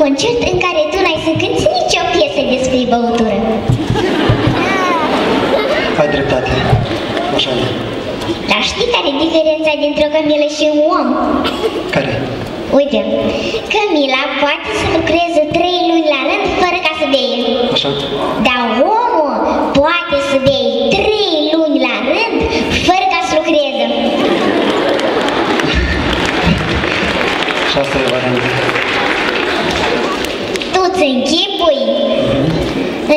concert în care tu n-ai să cânti nicio piesă despre băutură. Ai dreptate. Așa e. Dar știi care e diferența dintre o cămilă și un om? Care? Uite, cămila poate să lucreze 3 luni la rând fără ca să bea. Așa? Dar omul poate să bea 3 luni la rând fără ca să lucreze. Și asta e varianta. Tu-ți închipui?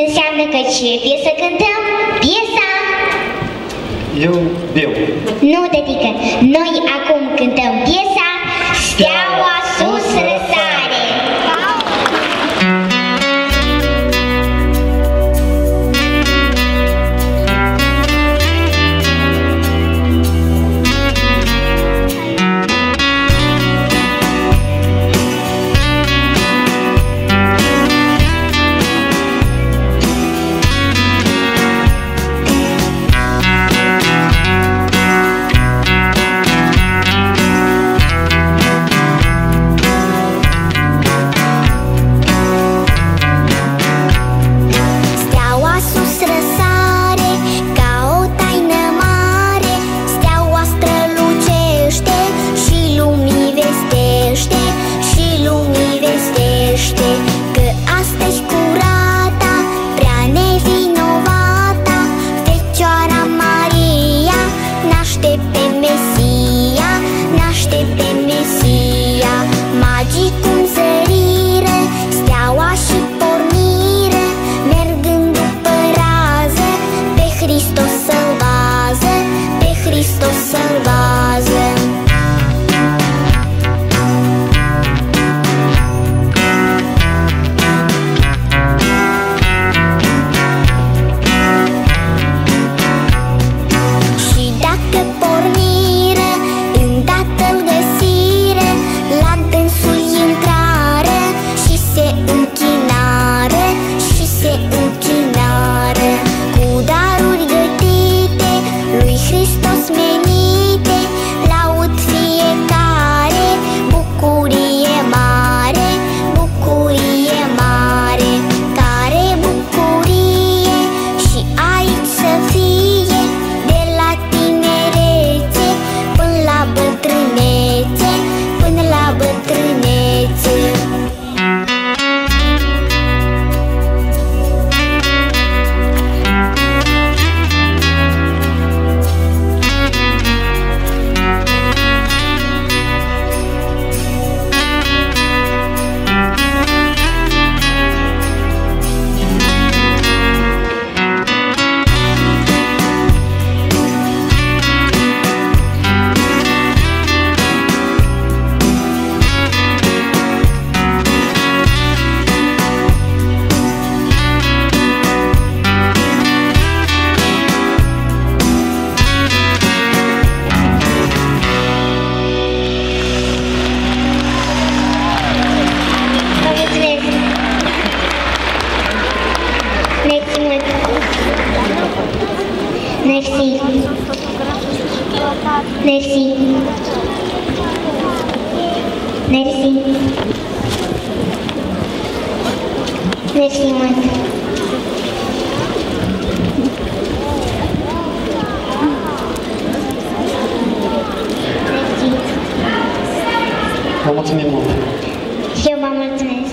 Înseamnă că ce fie să cântăm piesa? Eu beau. Nu, tătică, noi acum cântăm piesa Steaua sus răsare. Merci. Merci. Merci. Merci mult. Vă mulțumim mult. Și eu vă mulțumesc.